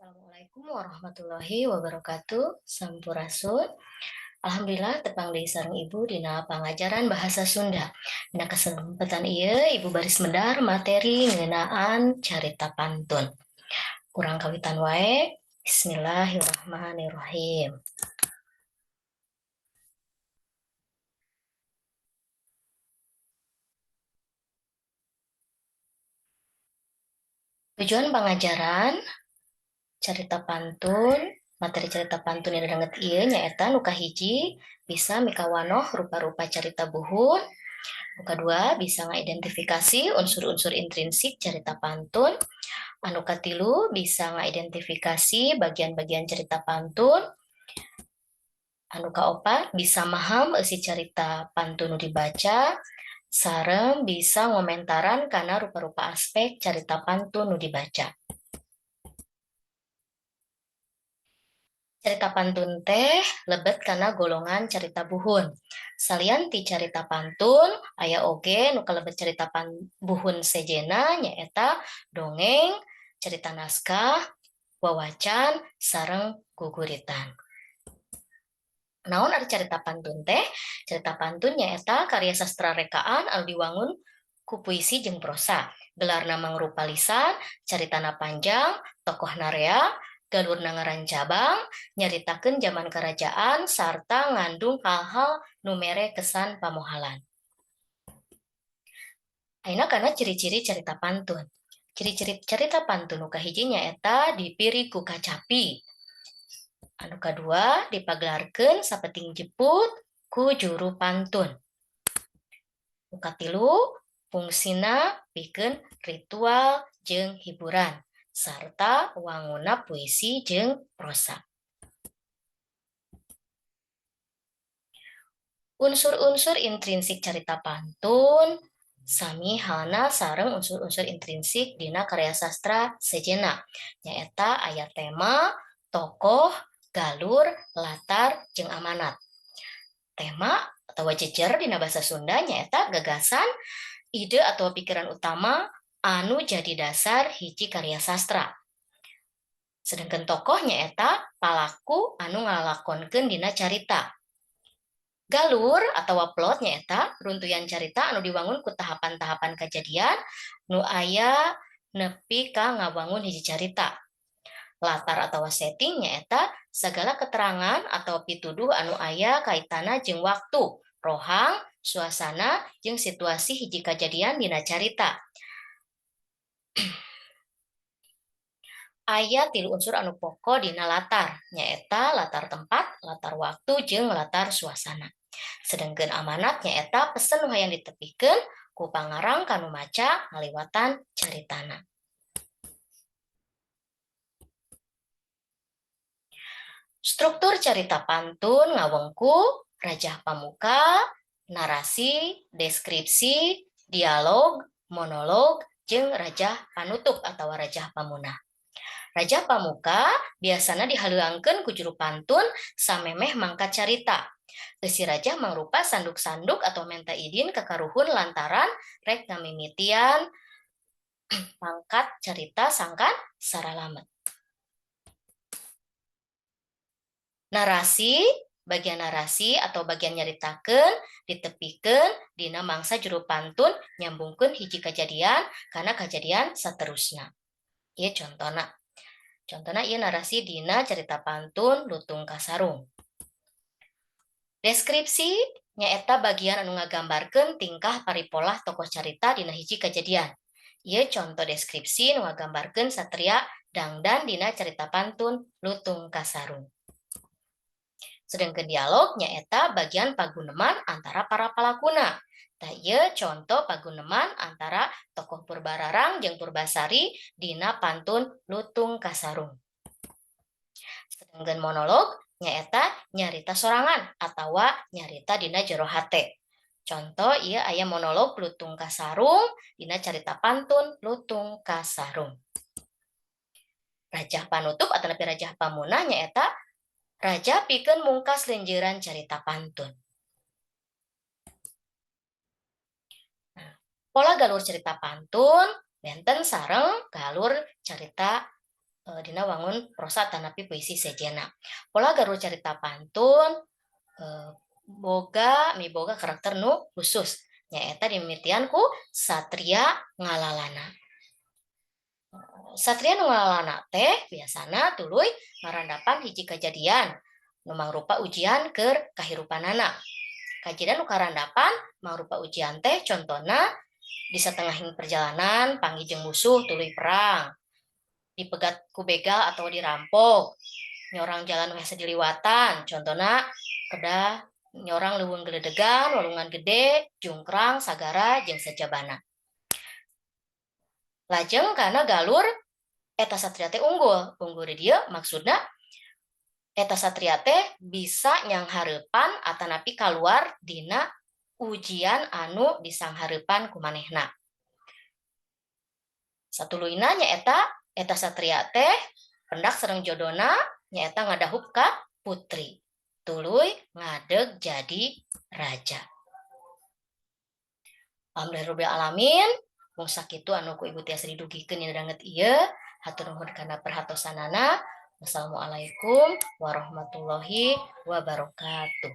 Assalamualaikum warahmatullahi wabarakatuh. Sampurasun. Alhamdulillah tepang deui sareng Ibu dina pangajaran bahasa Sunda. Dina kesempatan ieu Ibu baris medar materi ngeunaan carita pantun. Kurang kawitan wae. Bismillahirrahmanirrahim. Tujuan pengajaran carita pantun, materi carita pantun yang didanget ieu nyaeta nu kahiji bisa mikawanoh rupa-rupa carita buhun. Nu kadua bisa ngaidentifikasi unsur-unsur intrinsik carita pantun. Anu katilu bisa ngaidentifikasi bagian-bagian cerita pantun. Anu kaopat bisa maham isi carita pantun nu dibaca. Sareng bisa ngomentaran karena rupa-rupa aspek carita pantun nu dibaca. Carita pantun teh lebet karena golongan carita buhun. Salian ti carita pantun, aya oge nu kalebet carita buhun sejena nyaeta dongeng, carita naskah, wawacan, sareng guguritan. Naon ari carita pantun teh? Carita pantun nyaeta karya sastra rekaan anu diwangun ku puisi jeung prosa. Gelarna mangrupa lisan, caritana panjang, tokohna rea, galurna ngaran cabang, nyaritakeun zaman kerajaan sarta ngandung hal-hal nu mere kesan pamohalan. Ayeuna kana ciri-ciri carita pantun. Ciri-ciri carita pantun nu kahiji nyaeta dipiri ku kacapi. Anu kadua dipagelarkeun sapeting jeput ku juru pantun. Nu katilu fungsina pikeun ritual jeung hiburan sarta wangunna puisi jeung prosa. Unsur-unsur intrinsik carita pantun sami halna sareng unsur-unsur intrinsik dina karya sastra sejenna. Nyaeta aya tema, tokoh, galur, latar, jeung amanat. Tema atau jejer dina basa Sunda nyaeta gagasan, ide atau pikiran utama anu jadi dasar hiji karya sastra. Sedangkan tokoh nyaeta palaku anu ngalakonkeun dina carita. Galur atau plot nyaeta runtuyan carita anu diwangun ku tahapan-tahapan kejadian nu aya nepi ka ngawangun hiji carita. Latar atau setting nyaeta segala keterangan atau pituduh anu aya kaitana jeung waktu, rohang, suasana, jeung situasi hiji kejadian dina carita. Aya tilu unsur anu pokok dina latar, nyaeta latar tempat, latar waktu, jeung latar suasana. Sedangkan amanat nyaeta pesen nu hayang ditepikeun ku pangarang kanu maca ngaliwatan caritana. Struktur carita pantun ngawengku rajah pamuka, narasi, deskripsi, dialog, monolog, jeung rajah panutup atau rajah pamunah. Rajah pamuka biasana dihaleuangkeun ku juru pantun samemeh mangkat carita. Eusi rajah mangrupa sanduk-sanduk atau menta idin kakaruhun lantaran rek ngamimitian mangkat carita sangkan saralamet. Narasi, bagian narasi atau bagian nyaritakeun ditepikeun dina mangsa juru pantun nyambungkeun hiji kejadian kana kejadian saterusna. Ieu contona. Contona ieu narasi dina carita pantun Lutung Kasarung. Deskripsi nyaeta bagian anu ngagambarkeun tingkah paripolah tokoh carita dina hiji kejadian. Ieu contoh deskripsi nu ngagambarkeun satria dangdan dina carita pantun Lutung Kasarung. Sedangkan dialog nyaeta bagian paguneman antara para palakuna. Tah ieu contoh paguneman antara tokoh Purbararang jeung Purbasari dina pantun Lutung Kasarung. Sedangkan monolog nyaeta nyarita sorangan atawa nyarita dina jero hate. Contoh ieu aya monolog Lutung Kasarung dina carita pantun Lutung Kasarung. Rajah panutup atau rajah pamunah nyaeta raja pikeun mungkas lenjeuran carita pantun. Pola galur carita pantun benten sareng galur carita dina wangun prosa tanapi puisi sejenna. Pola garu carita pantun miboga karakter nu khusus nyaeta dimimitian ku satria ngalalana. Satria nu ngalalana teh biasana tuluy ngarandapan hiji kejadian nu mangrupa ujian keur kahirupanana. Kajadian nu karandapan mangrupa ujian teh contona di satengahing perjalanan panggih jeung musuh tuluy perang, dipegat ku begal atau dirampok, nyorang jalan nu hese diliwatan, contona kedah nyorang leuweung geledegan, walungan gede, jungkrang, sagara, jeung sajabana. Lajeng kana galur eta satria teh unggul. Unggul di dieu maksudna eta satria teh bisa nyanghareupan atanapi kaluar dina ujian anu disanghareupan ku manehna. Satuluyna nyaeta eta satria teh pendak sareng jodona nyaeta ngadahup ka putri. Tuluy ngadeg jadi raja. Alhamdulillahirabbil alamin. Mung sakitu anu ku Ibu tiasa didugikeun dina danget ieu. Hatur nuhun kana perhatosanana. Wassalamualaikum warahmatullahi wabarakatuh.